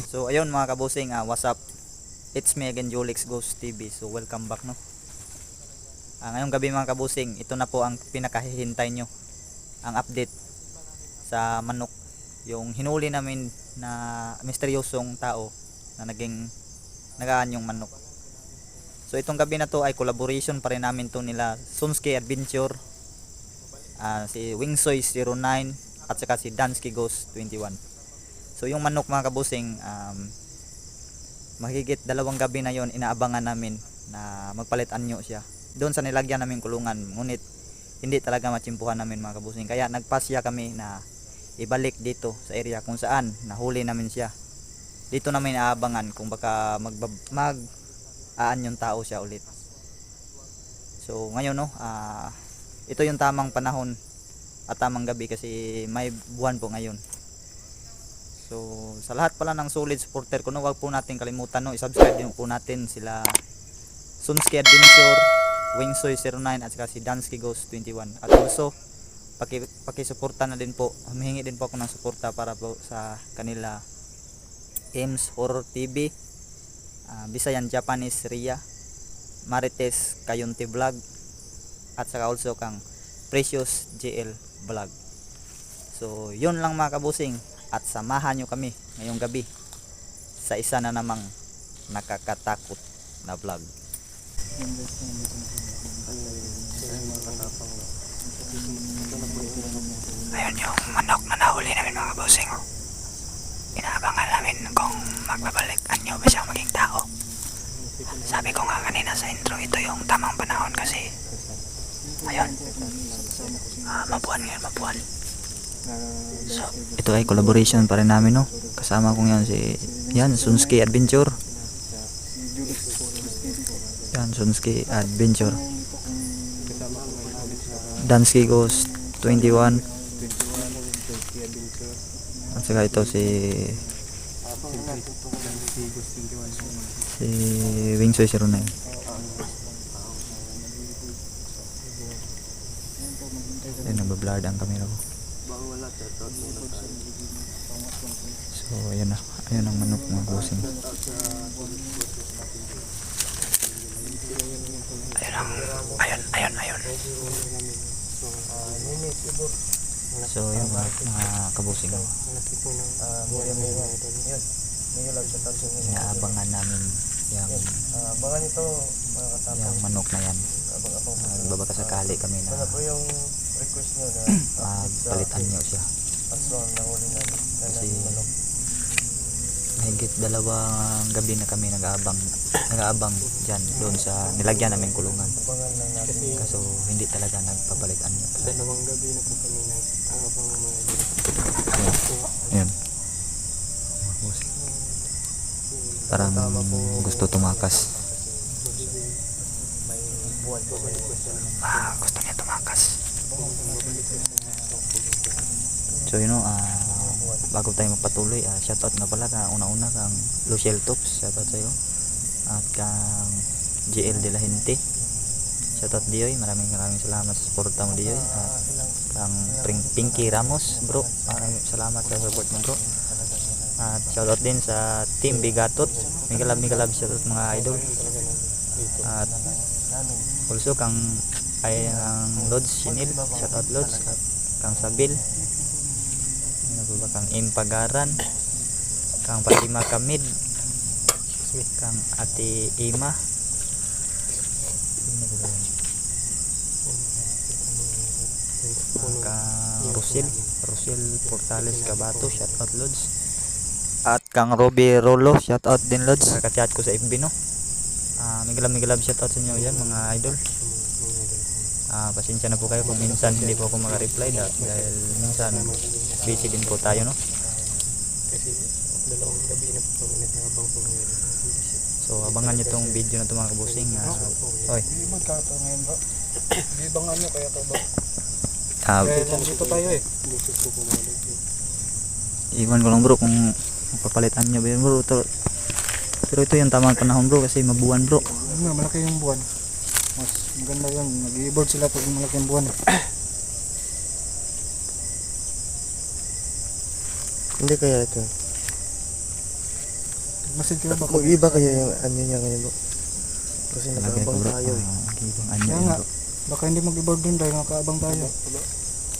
So ayun mga kabusing, what's up? It's me again, Jolix Ghost TV. So welcome back no. Ngayong gabi mga kabusing, ito na po ang pinakahihintay nyo, ang update sa manok. Yung hinuli namin na misteryosong tao na nagaan yung manok. So itong gabi na to ay collaboration pa rin namin to nila Sunski Adventure, si Wingsoy 09 at saka si Dansky Ghost 21. So yung manok mga kabusing, mahigit 2 gabi na yon inaabangan namin na magpalit anyo siya doon sa nilagyan namin kulungan, ngunit hindi talaga matsimpuhan namin mga kabusing, kaya nagpasya kami na ibalik dito sa area kung saan nahuli namin siya. Dito namin inaabangan kung baka aan yung tao siya ulit. So ngayon no, ito yung tamang panahon at tamang gabi kasi may buwan po ngayon. So sa lahat pala ng solid supporter ko no, wag po natin kalimutan no, i-subscribe din po natin sila Sunski Adventure, Wingsoy 09 at saka si Dansky Ghost 21. At also paki-suporta na din po, humihingi din po ako ng suporta para po sa kanila Ames Horror TV, Bisayan Japanese Ria, Marites Kayunti Vlog at saka also kang Precious JL Vlog. So yun lang mga kabusing, at samahan nyo kami ngayong gabi sa isa na namang nakakatakot na vlog. Ayun yung manok na nahuli namin mga kabusing. Inaabangan namin kung magbabalik anyo ba siyang maging tao. Sabi ko nga kanina sa intro, ito yung tamang panahon kasi ayun, mabuhan ngayon, mabuhan. So, ito ay collaboration pa rin namin no. Kasama ko yan si Sunski Adventure. Yan, Sunski Adventure. Dansky Ghost 21. At saka ito si Wingsoy 09. Ayun, nagbablard ang camera ko. So ayun na, ayun ang manok mga kabusing. Ayun. So yun mga kabusing, inaabangan namin yung manok na yan. Nagbabaka sakali kami na magpalitan nyo siya kasi mahigit 2 gabi na kami nag-aabang dyan doon sa nilagyan namin kulungan, kaso hindi talaga nagpapalitan nyo. 2 gabi na po kami nag-aabang Ayan. Parang gusto tumakas. Gusto niya tumakas. So you know, bago tayo magpatuloy, shoutout nga pala una-una kang Luciel Tops, shoutout sa iyo. At kang GL De La Gente, shoutout Dioy, maraming salamat sa suporta mo Dioy. At kang Pinky Ramos bro, maraming salamat sa support mo bro. At shoutout din sa Team Bigatot, Migalab shoutout mga idol. At also kang Lods Sinil, shoutout Lods. At kang Sabil, kang Impagaran, kang Fatima Kamid, kang Ate Ima, kang Rosel Portales Cabato, shoutout Lods. At kang Robbie Rolo, shoutout din Lods. Nakachat ko sa FB no. Migalab shoutout sa inyo yan mga idol. Pasensya na po kayo kung minsan hindi po ako maka-reply dahil minsan busy din po tayo no. Kasi 2 gabi na po kami nag-aabang po ngayon. So abangan nyo tong video na ito mga kabusing. Oy, Magkakato ngayon bro. Bibangan nyo kaya to bro. Dito tayo Dito po pumalik. Iwan ko lang bro kung papalitan nyo ba yun bro. Pero ito yung tamang panahon bro kasi mabuwan bro. Malaki yung buwan. Mas maganda yun. Nag-i-board sila pag malaki yung buwan. Hindi kaya ito. Masid kayo ba? Mag-iba kaya yung ano niya ngayon bro. Kasi Lagay ko nag-aabang bro. tayo eh. Mag-ibang anyo Kaya yun nga. bro. Baka hindi mag-ibang din dahil nakaabang tayo.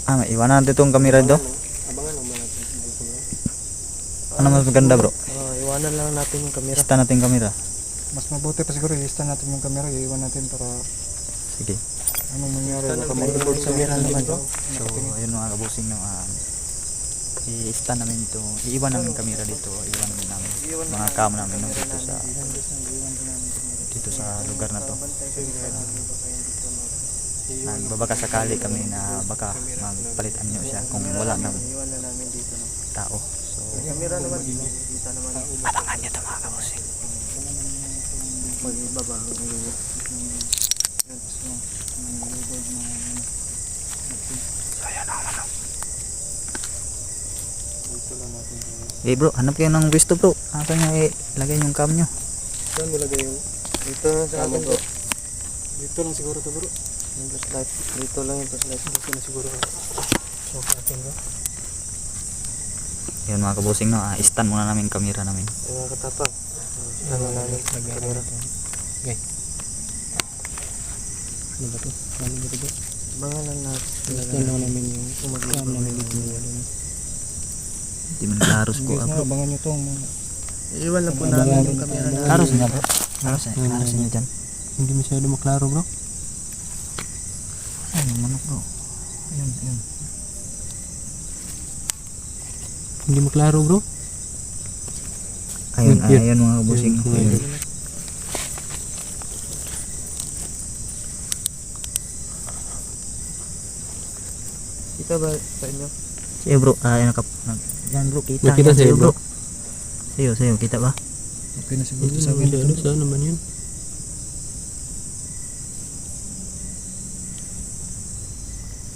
May iwanan natin itong kamera do. Abangan naman natin dito bro. Ano mas maganda bro? Iwanan lang natin yung camera. Ista natin yung kamera. Mas mabuti pa siguro i-stand natin yung camera, iiwan natin para Sige. anong mangyari. Baka may mag-record sa camera naman, bro. So ayun mga kabusing no. I-ista namin ito. Iiwan namin yung kamera dito. Iiwan namin mga cam namin no, dito sa lugar na to. Nagbabaka sakali kami na baka magpalitan nyo siya kung wala nang Iwan na namin dito no. tao. So Camera naman kita naman. abangan nyo ito mga kabusing. Mag-iba ba? So ayan ang ano. Bro, hanap kayo ng pwesto bro. Ano nyo ilagay yung cam nyo. Saan mo lagay yung? Dito na sa atin bro. Dito lang siguro to bro. Yung flashlight. Dito lang yung flashlight. Dito na siguro. So sa atin bro. Yun mga kabusing no, stand muna namin yung camera namin. Yung mga katapang. Ano namin? Camera. Okay. Ano ba to? Ano ba to bro? Abangan lang natin. Stand lang namin yung cam namin dito. Hindi man klaros ko Guys na, bro. abangan nyo tong Iwan lang po namin yung camera natin. Klaros nga bro. Klaros nyo dyan. hindi masyado maklaro bro. Ano manok bro. Ayun, ayun. Hindi maklaro bro. Ayun, Yun. ayun mga kabusing. Yun. Ayun. Kita ba sa inyo? Sa'yo bro, ayun yan bro, kita. Nakita Yan, sa'yo, bro? Sa'yo, kita ba? Okay na siguro sa akin dito. Saan naman yun?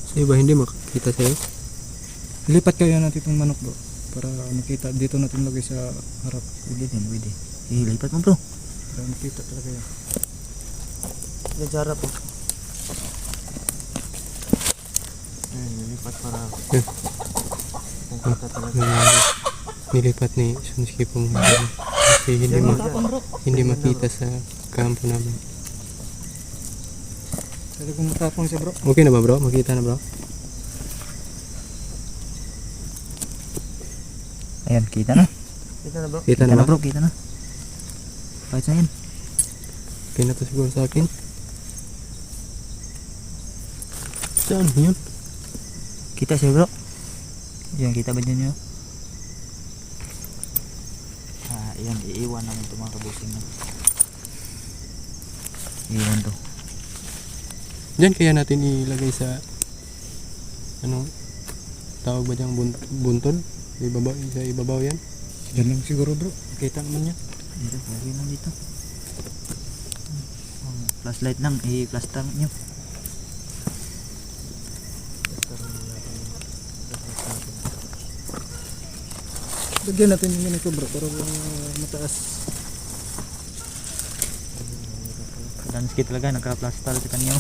Sa'yo ba hindi makikita sa'yo? Lipat kayo natin itong manok bro. Para makita. Dito natin lagay sa harap. Pwede din, pwede. Lipat mo bro. Para makita talaga yan. Nagsarap po. Nilipat para makita talaga. Nilipat ni Sunski po mga kasi hindi makita sa kampo namin. Talagang matapang siya bro. Okay na ba bro? Makita na bro? Ayan, kita na. Kita na bro? Kita Kita na na ba? bro, kita na. Kahit na yan. Okay na to siguro sa akin. Saan yun? Kita siya bro. Yan, kita ba dyan yun? Ayan, iiwan namin ito mga kabusing na. Iiwan to. Diyan kaya natin ilagay sa ano tawag ba diyang buntod? Ibabaw, sa ibabaw yan? Diyan lang siguro bro. Kita naman yan. Dito, lagi lang dito. Flashlight lang, i-flash lang nyo. Lagyan natin yung ganito bro para mataas. Dansky talaga, naka-flash talaga sa kanyo.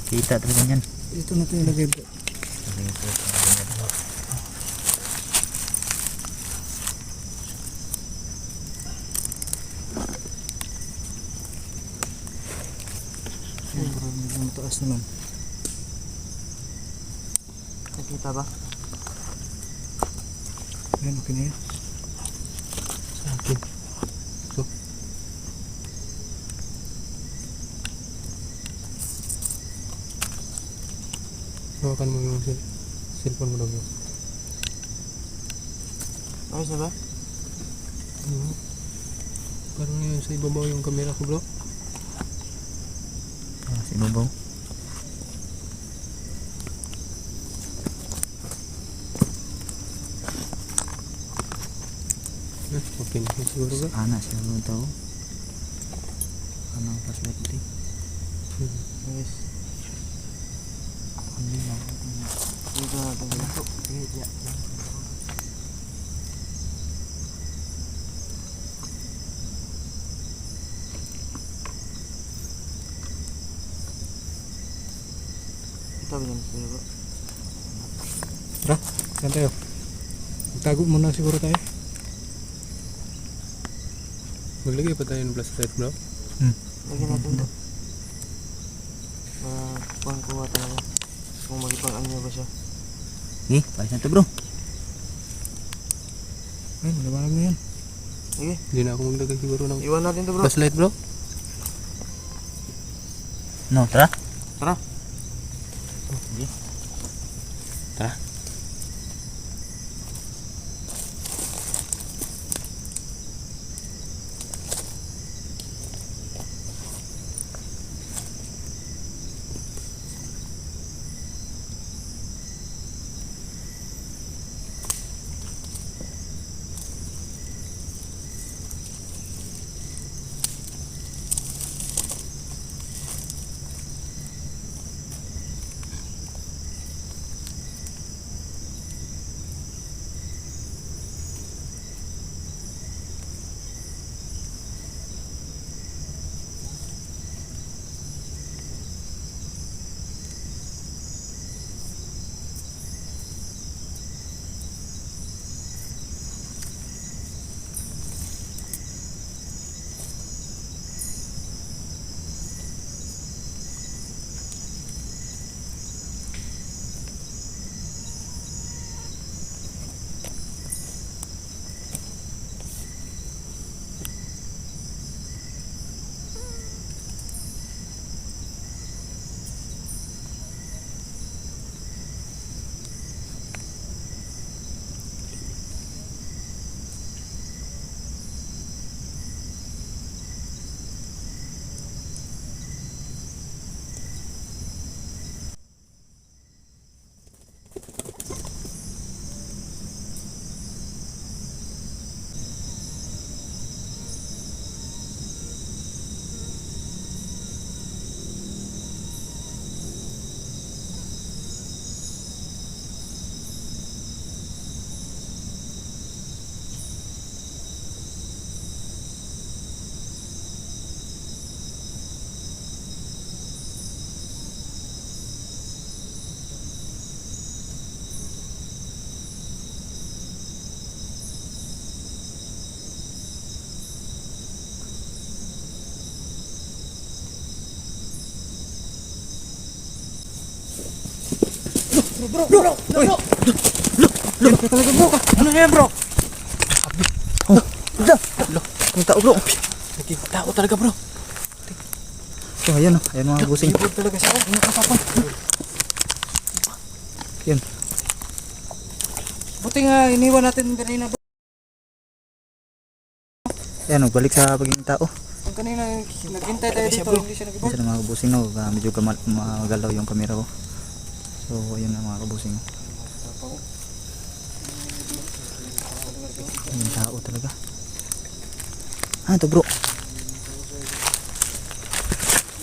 Kita talaga yan. Ito natin ilagay bro. Ayan bro, medyo mataas naman. Nakita ba? Ayan, okay na yan. Sa akin. So. Hawakan mo yung cellphone mo daw yun. Ayos na ba? Parang yun sa ibabaw yung camera ko bro. Si Bobo. Okay na yun siguro bro. Ana siya mo tao. Anong flashlight ito? Ayos. Hindi na. Dito natin bro. Kita ba dyan sa'yo bro? Tara, saan tayo? Magtago muna siguro tayo. Maglagay pa tayo ng flashlight bro. Lagyan natin bro. Pang kuha talaga. Kung magipang-anya ba siya. Okay, palis na to bro. Ay, malabanag na yan. Sige, Hindi na ako maglagay siguro ng iwan natin to bro. flashlight bro. No, tara. Tara. Tara. Ano na yan bro? Ang tao bro. Tao talaga bro. So ayun oh, ayun mga busing. Ibig talaga siya. Ano ka pa? Yun. Buti nga iniwan natin kanina bro. Ayan oh, balik sa pagiging tao. Ang kanina naghintay tayo dito. Hindi siya nag-ibig. Isa na mga kabusing no, medyo magalaw yung camera ko. So ayun na mga kabusing. Yung tao talaga. Ah, ito bro.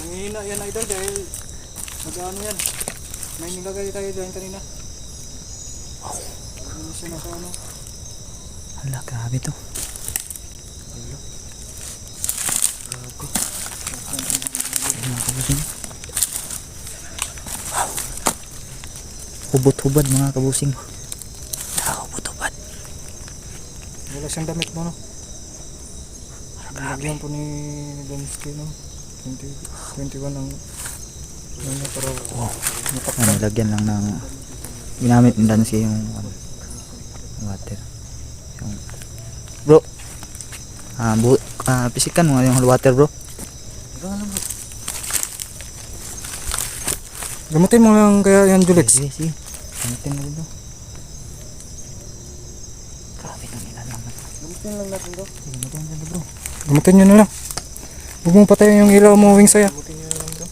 Nangihina yan idol dahil nag-ano yan. May nilagay tayo dyan kanina. Ano siya nasa ano? Hala, grabe to. Ayun mga kabusing. Wow. Hubot-hubad mga kabusing. Hubot-hubad. Wala siyang damit mo no? Nilagyan po ni Donsky no? 21 ang ano pero Wow. Nilagyan lang ng ginamit ng Dansky yung water. Yung bro. Pisikan mo yung water bro. gamutin mo lang kaya yan Julex. Sige, sige. Gamitin mo bro. Grabe itong ilalaman. Gamutin lang natin bro. Gamitin mo bro. Gamutin nyo na lang. Huwag mong patayin yung ilaw mo wing saya. Gamutin nyo na lang bro.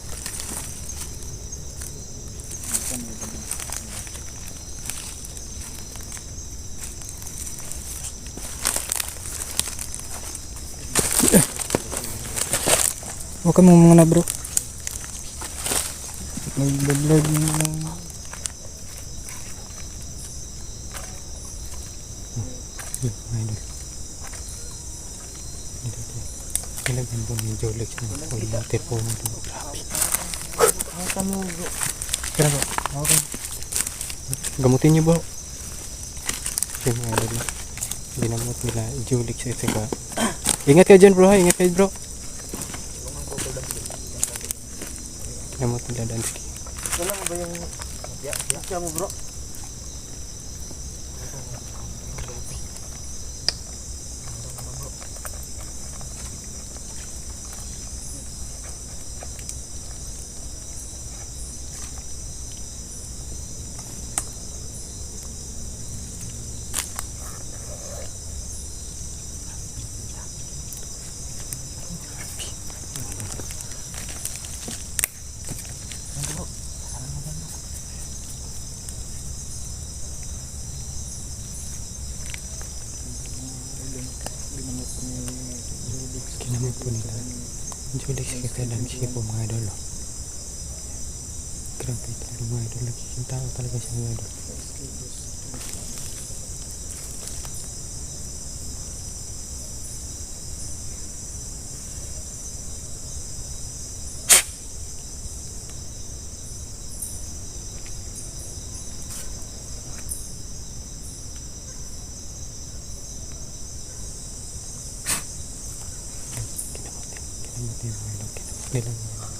Huwag ka mo muna bro. Nag-vlog mo na. Nilagyan po ni Jolex ng holy water po. Grabe. Hawakan mo bro. Kaya po. Okay. Gamutin niyo bro. Yung idol na. Ginamot nila Jolex at saka Ingat kayo dyan bro ha, ingat kayo bro. Tingnan mo itong dadaan ski. Wala mo ba yung... Siya mo bro? Kinamot po nila. Julik sa kakalang siya po mga idol. Grabe talaga mga idol. Nagkikita ko talaga siya mga idol. Kinamot yung mga idol. Kinamot nila mga idol.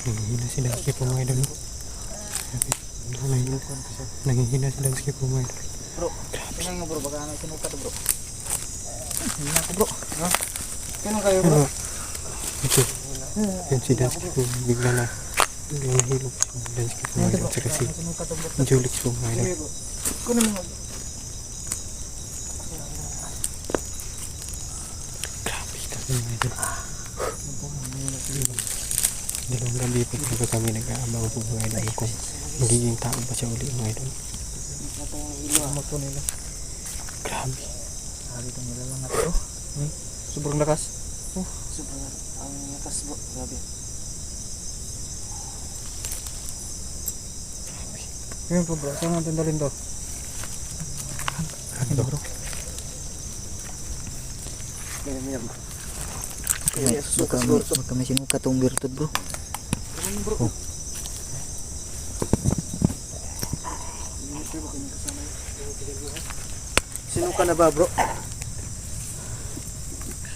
Nanghihina sila skip po mga idol. Nanghihina sila skip po mga idol. Bro, tingnan nga bro, baka ano sinuka to bro. Hindi ako bro. Ha? Kano kayo bro? Ito. Yan si Dansky po. Bigla na. Bigla nahilog si Dansky po mga idol. Saka si Sinuka to bro. Julix po mga idol. Kuno mo nga. Grabe kasi mga idol. Dalawang gabi po talaga kami nag-aabang po mga idol kung magiging tao ba siya uli mga idol. Ilo po nila. Grabe. Sabi ko nila lang natin bro. Sobrang lakas. Sobrang ang lakas bro. Grabe. Ngayon po bro, saan natin dalhin to? Ano bro? Ganyan bro. Baka may sinuka tong virtud bro. Bro. Sinuka na ba bro?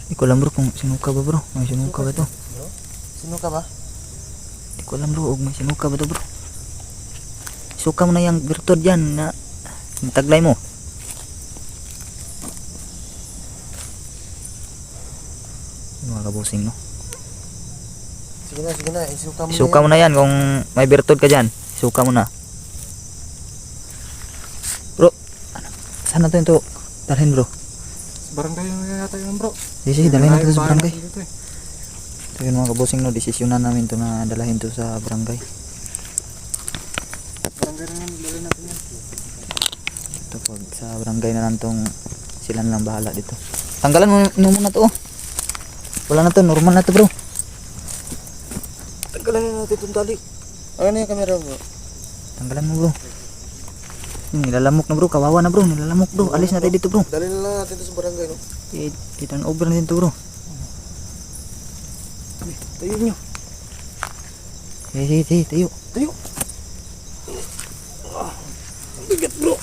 Hindi ko alam bro kung sinuka ba bro. May sinuka ba to? Sinuka ba? Hindi ko alam bro, may sinuka ba to bro. Suka mo na yung virtud yan na taglay mo. Mga kabusing no. Sige na, isuka mo Isuka mo na yan kung may virtud ka dyan. Isuka mo na. Bro, ano? Saan natin ito dalhin bro? Barangay na yata yun bro. Sige, dalhin natin sa barangay. Dito, eh. So yun mga kabusing no, desisyonan namin to na dalahin to sa barangay. Barangay na yun, dalhin natin yan. Ito pag sa barangay na lang tong sila na lang bahala dito. Tanggalan mo muna to oh. Wala na to, normal na to bro. Tanggalan na natin itong tali. Ano yung camera bro? Tanggalan mo bro. Nilalamok na bro, kawawa na bro, nilalamok bro. Alis na tayo dito bro. Dalhin na lang natin ito sa barangay no? I-turn over na dito bro. Tayo nyo. Sige, tayo. Tayo. Bigat bro.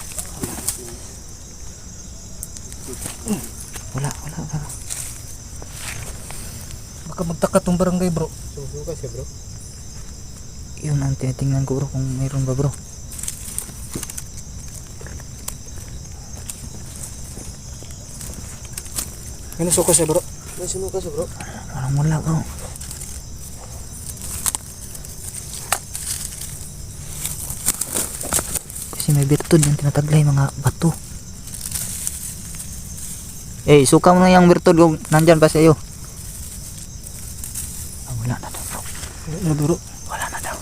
Wala. Baka magtaka tong barangay bro. Susuka siya bro. Yun ang tinitingnan ko bro kung mayroon ba bro. May nasuka siya bro. May sinuka siya bro. Wala bro. Kasi may virtud yung tinataglay mga bato. Suka mo na yung virtud kung nandyan pa sa iyo. Wala na daw bro. Ano bro? Wala na daw.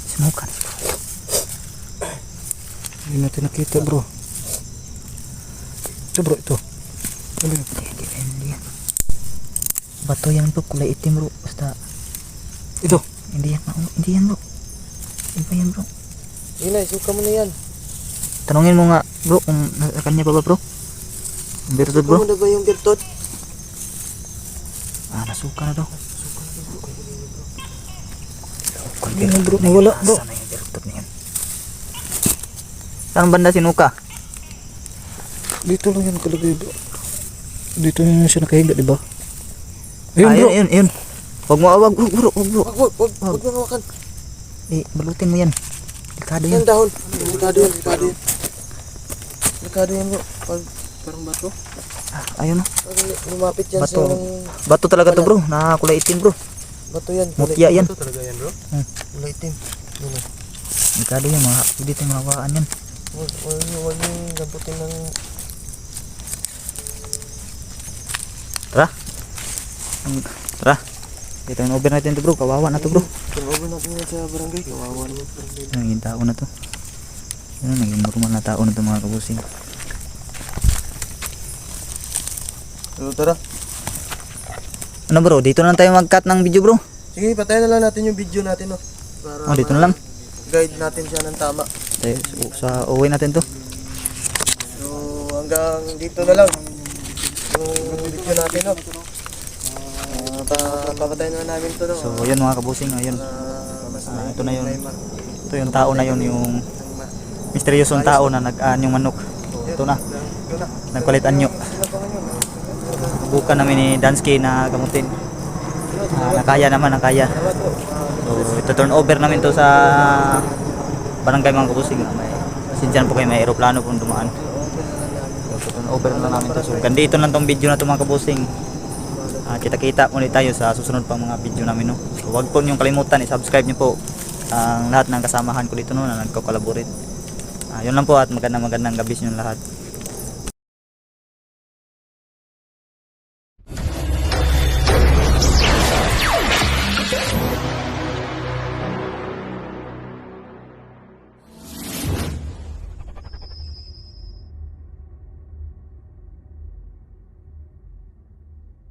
Sinuka na bro. Hindi natin nakita bro. Ito bro, ito. Ano yun? Hindi yan. Bato yan bro, kulay itim bro. Basta Ito. hindi yan bro. Iba yan bro. Yun na, isuka mo na yan. Tanungin mo nga bro kung nasa kanya pa ba bro. Ang virtud bro. Isuka mo na ba yung virtud? Nasuka na daw. Yun bro, nawala bro. Sana yung virtud na yan. Saan banda sinuka? Dito lang yan nakalagay bro. Dito na siya nakahiga, di ba? Ayun bro. Ayun. Huwag mo awag bro, wag bro. Wag mo hawakan. Balutin mo yan. Delikado yan. Yung dahon. Delikado yan. Delikado yan bro. Parang bato. Ayun, Pag lumapit yan Bato. sa bato talaga to bro, nakakulay itim bro. bato yan. Mutya yan. Ito talaga yan bro. Kulay itim. Yun. Delikado yan, hindi tayo mahawaan yan. Huwag yung lamputin ng... Tara. Ito yung over natin to bro, kawawa na to bro. Turnover natin yan sa barangay. Kawawa naman barangay. Naging tao na to. Yan, naging normal na tao na to mga kabusing. So tara. Ano bro, dito na lang tayo mag-cut ng video bro. Sige, patayin na lang natin yung video natin no. Para Dito na lang. guide natin siya ng tama. Tayo, sa uwi natin to. So hanggang dito na lang yung video natin no. Papatayin na namin to no. So yun mga kabusing, ayun. Ito na yun. Ito yung tao na yun, yung misteryosong tao na nag-aan yung manok. Ito na, nagpalit anyo. Bukan namin ni Dansky na gamutin. Nakaya naman, nakaya. So ito turn over namin to sa barangay mga kabusing. May pasensyahan po kayo, may aeroplano pong dumaan. So turn over na lang namin to. So ganito lang tong video na to mga kabusing. Kita-kita ulit tayo sa susunod pang mga video namin no. So huwag po niyong kalimutan i-subscribe niyo po ang lahat ng kasamahan ko dito no na nagko-collaborate. Yun lang po at magandang gabi sa inyo lahat.